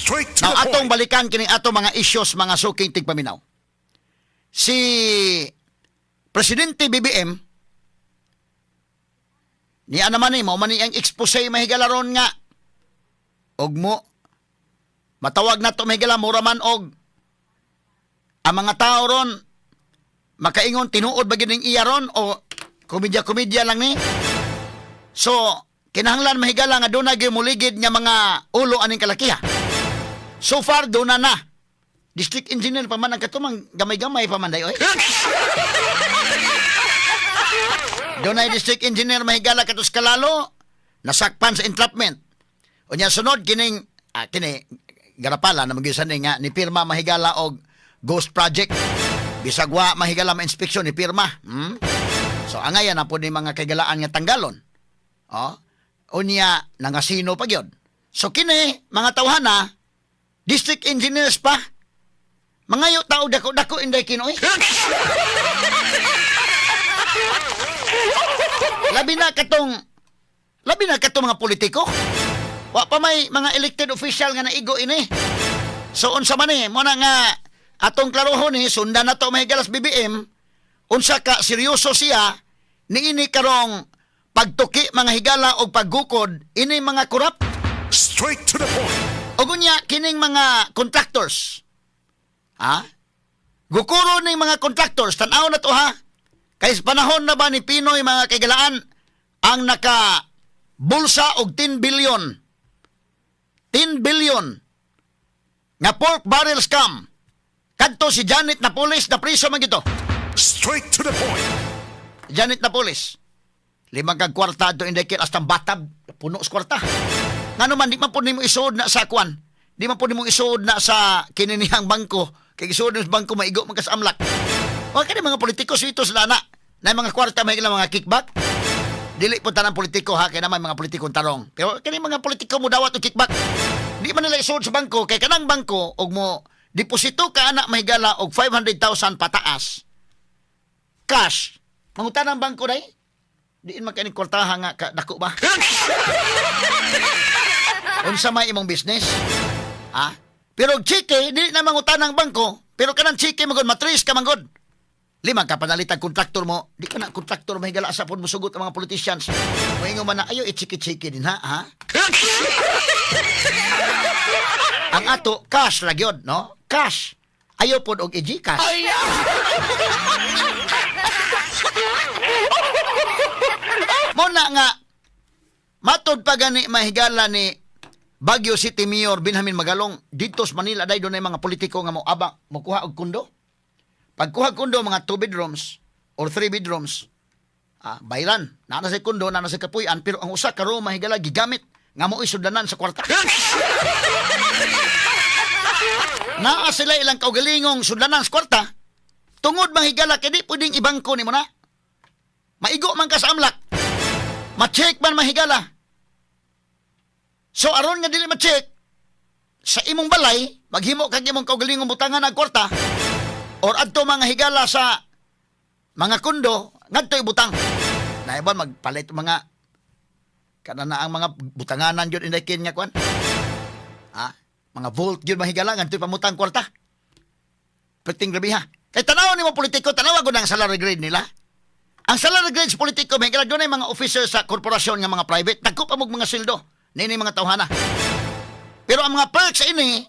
Straight to Now, the atong point. balikan kini ato mga issues, mga suking tigpaminaw. Si Presidente BBM, niya naman ni, mao man ang expose mahigalaron nga, og mo, matawag na to mahigala, mura man og, ang mga tao ron, makaingon, tinuod ba gining iya ron, o komedya-komedya lang ni. So, kinahanglan mahigala nga doon na gimuligid nga mga ulo aning kalakiha. So far, doon na. District engineer pa man ang katumang gamay-gamay pa man dayo. Doon na district engineer mahigala katos kalalo, nasakpan sa entrapment. O niya sunod, kini garapala na magisan nga ni pirma mahigala og ghost project. Bisagwa mahigala ma-inspeksyon ni pirma. So, angayan na po ni mga kagalaan nga tanggalon. O niya, nangasino pa yun. So, kini, mga tawhana, district engineers pa. Mga tao dako-dako inday kinoy. Labi na katong mga politiko. Wa pa may mga elected official nga naigo ini. So unsa man ni mo na nga atong klarohon ni sundan na to mahigalas BBM, unsa ka seryoso siya niini karong pagtuki mga higala o paggukod ini mga korap. Straight to the point. O gunya, kining mga contractors. Gukuro ng mga contractors, tanaw na to ha. Kaya panahon na ba ni Pinoy mga kagalaan ang naka-bulsa og 10 billion. 10 billion nga pork barrel scam. Kadto si Janet Napoles na priso man gito. Straight to the point. Janet Napoles. 5 kag kwarta do indikit hasta batab puno sa kwarta. Ngano man di man po nimo isuod na sa kwan. Di man po nimo isuod na sa kininihang bangko. Kay isuod sa bangko maigo man ka sa amlak. O kani mga politiko suito sila na mga kwarta may ilang mga kickback. Dili po tanang politiko ha kay naman mga politikong tarong. Pero kani mga politiko mo dawat og kickback. Di man nila isuod sa bangko kay kanang bangko og mo deposito ka anak mahigala og 500,000 pataas. Cash. Mangutanang bangko day. Diin man kaning kwartaha nga dako ba? Unsa may imong business? Pero chike, di na mangutanang bangko, pero kanang chike magod matris ka manggod. 5 ka panalitag kontraktor mo, di ka na kontraktor mahigala sa pud mosugot ang mga politicians. Moingon man na ayo i-chike-chike din ha. Ang ato cash ra gyud, no? Cash. Ayo pod og i-Gcash. Muna nga, matod pa gani mahigala ni Baguio City Mayor Benjamin Magalong dito sa Manila dahil doon ay mga politiko nga mo kuha og kundo. Pagkuha kundo mga 2 bedrooms or 3 bedrooms, bayran, na sa kundo, na sa kapuyan, pero ang usa ka room mahigala gigamit nga mo isudanan sa kwarta. Naa sila ilang kaugalingong sudanan sa kwarta, tungod mahigala kay di pwedeng ibangko nimo na. Maigo man ka sa amlak. Ma-check man mahigala. So aron nga dili ma-check sa imong balay, maghimo kag imong kaugalingong butangan ang kwarta or adto mga higala sa mga kundo ngadto ibutang. Naiban magpalit mga kanana ang mga butanganan jud inday kin nga kwan. Mga vault jud mahigala ngadto pamutang kwarta. Perting grabe ha. Kay tanaw nimo politiko, tanaw gud ang salary grade nila. Ang salary grade sa politiko, may doon ay mga officers sa korporasyon nga mga private. Nagko pa mga sildo. Nini mga tawhana. Pero ang mga perks ini,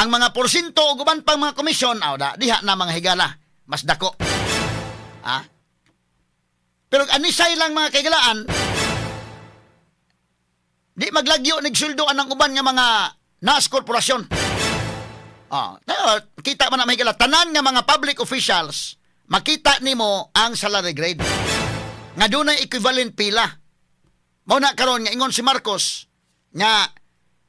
ang mga porsinto o guban pang mga komisyon, diha na mga higala. Mas dako. Pero anisay lang mga kaigalaan, di maglagyo nagsildo anang uban nga mga nas korporasyon. Kita man na mahigala. Tanan nga mga public officials, makita nimo ang salary grade. Nga doon ay equivalent pila. Mauna karon nga ingon si Marcos nga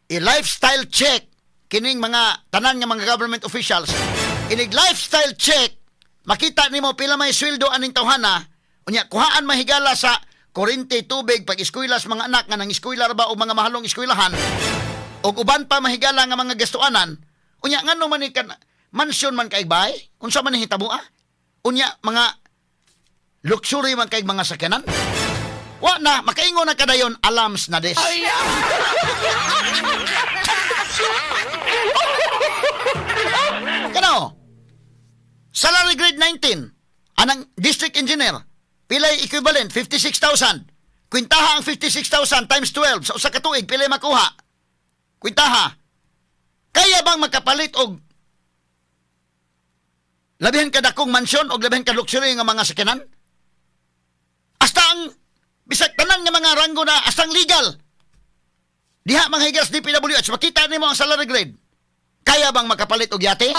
i-lifestyle check kining mga tanan nga mga government officials. Inig lifestyle check, makita nimo pila may sweldo aning tawhana, unya kuhaan mahigala sa kuryente, tubig, pag-eskwela sa mga anak nga nang eskwela ba o mga mahalong eskwelahan, o uban pa mahigala nga mga gastuanan, unya ngano man ikan mansyon man kay bay, unsa man hitabo unya mga luxury man kay mga sakyanan. Wa na makaingon na kadayon alams na des. Salary grade 19. Anang district engineer. Pilay equivalent 56,000. Kwintaha ang 56,000 times 12 sa usa ka tuig pilay makuha. Kwintaha. Kaya bang makapalit og labihan ka dakong mansyon o labihan ka luxury nga mga sakinan? Hasta ang bisag tanan nga mga ranggo na astang legal. Diha mga higas DPWH, makita nimo ang salary grade. Kaya bang makapalit og yate?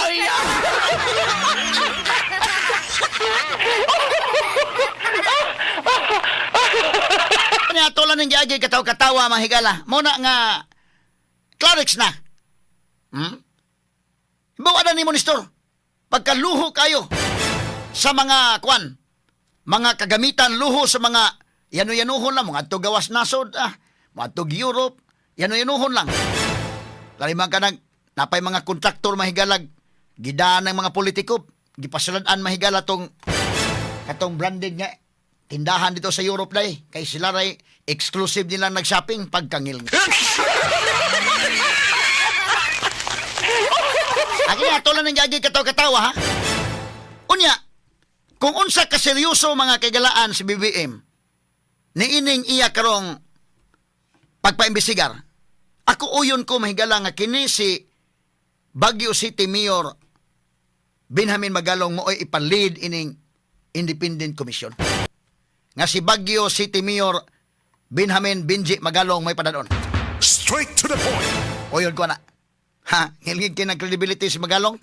Niya tolan ning giagi katawa-katawa mga higala. Muna nga Clarix na. Bawa na ni Monistor. Pagkaluho kayo sa mga kwan, mga kagamitan, luho sa mga yano-yanuhon lang, mga atog gawas nasod, mga atog Europe, yano-yanuhon lang. Laliman ka napay mga kontraktor mahigalag, gidaan ng mga politiko, gipasuladaan mahigala katong branded nga tindahan dito sa Europe day, kay sila ray exclusive nilang nag-shopping pagkangil. Agi na tolan ng gagi katawa-katawa ha. Unya, kung unsa ka seryoso mga kagalaan si BBM, niining iya karong pagpaimbestigar. Ako uyon ko mahigala nga kini si Baguio City Mayor Benjamin Magalong mo ay ipalid ining Independent Commission. Nga si Baguio City Mayor Benjamin Benji Magalong may padadon. Straight to the point. Uyon ko na. Ha, ngilgig ka ng credibility si Magalong.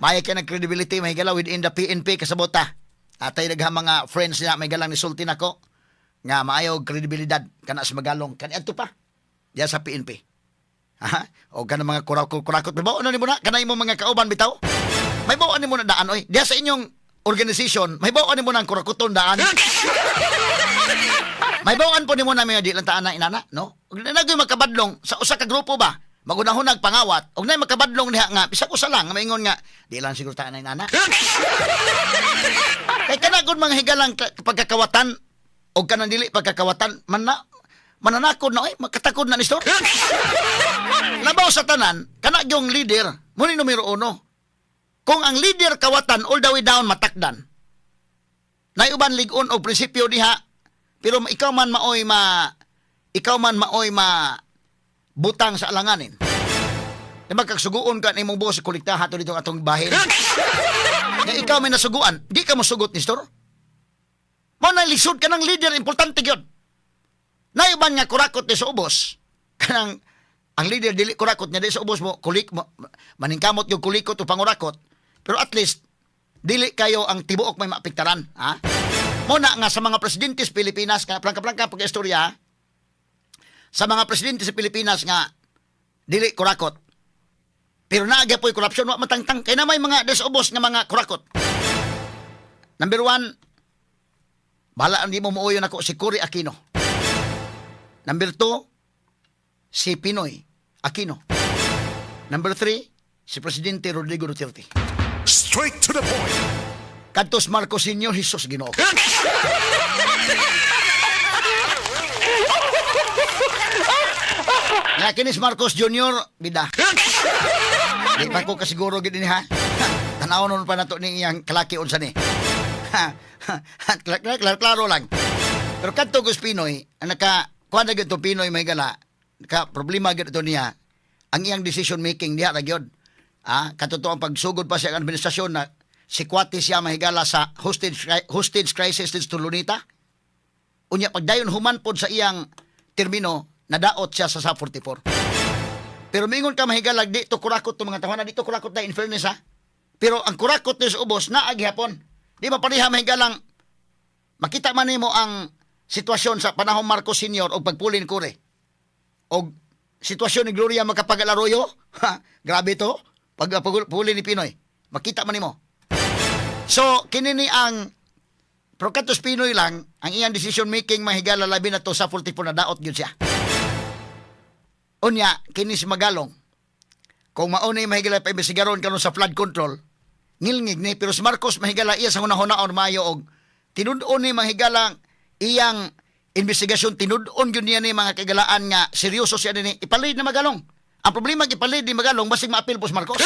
Maya ka ng credibility mahigala within the PNP kasabota. Atay nagha mga friends niya mahigalang nisulti nako nga maayo kredibilidad kana si Magalong. Kani adto pa. Diya sa PNP. Ha? O kana mga kurakot. May baon na nimo na kana imong mga kauban bitaw. May baon nimo na daan oy. Diya sa inyong organization, may baon nimo nang kurakuton daan. May baon po nimo na mga di lang taan na inana, no? Ug nagoy makabadlong sa usa ka grupo ba? Magunahon nagpangawat. Og nay makabadlong diha nga bisag usa lang maingon nga di lang siguro taan na inana. Kay kana gud mga higalang pagkakawatan og kanang dili pagkakawatan mananakod na makatakod na ni store. Labaw sa tanan, kana gyung leader, muni numero 1. Kung ang leader kawatan all the way down matakdan. Naiuban ligon og prinsipyo diha, pero ikaw man maoy butang sa alanganin. Di magkagsuguon ka nimong buhos kolekta hato dito atong bahin. Nga ikaw may nasuguan, di ka mosugot ni store. Mo na lisod ka ng leader, importante gyud. Naiuban nga kurakot ni sa ubos. Kanang ang leader dili kurakot niya di sa ubos mo maningkamot yung kulikot o pangurakot. Pero at least dili kayo ang tibuok may maapektaran, ha? Muna nga sa mga presidente sa Pilipinas, nga plangka-plangka pag-istorya, sa mga presidente sa Pilipinas nga dili kurakot. Pero naagya po'y korupsyon, wa matangtang. Kaya na may mga desubos nga mga kurakot. Number 1, bahala hindi mo muuyon ako si Cory Aquino. Number 2, si Pinoy Aquino. Number 3, si Presidente Rodrigo Duterte. Straight to the point. Kantos Marcos Sr. Jesus Ginoo. Nga kinis Marcos Jr. bida. Di pa ko kasiguro gid ha. Tanaw nun pa nato ning iyang kalaki unsa ni. Klaro lang. Pero kadto Gus Pinoy, ang kuha na gito Pinoy may gala, problema gito niya, ang iyang decision making diha ra gyud. Katuto ang pagsugod pa sa administrasyon na si Kwati siya mahigala sa hostage crisis din sa Lunita. Unya pagdayon human pod sa iyang termino, nadaot siya sa SAP 44. Pero mingon ka mahigalag di to kurakot to mga tawanan dito kurakot na in fairness ha. Pero ang kurakot ni sa ubos na aghapon. Di ba pareha mahigalang makita man nimo ang sitwasyon sa panahon Marcos Sr. o pagpulin Kore. O sitwasyon ni Gloria Macapagal-Arroyo. Grabe to. Pagpulin ni Pinoy. Makita man nimo. So, kinini ang Procatos Pinoy lang, ang iyang decision making mahigala labi na to sa 44 na daot yun siya. Unya, kini si Magalong. Kung maunay mahigala pa imbestigaron karon sa flood control, ngilngig ni, pero si Marcos mahigala iya sa hunahuna-on mayo og tinud-on ni mahigala iyang investigasyon, tinud-on yun niya ni mga kagalaan nga seryoso siya din ipalid na Magalong. Ang problema ipalid ni Magalong basig maapil po si Marcos.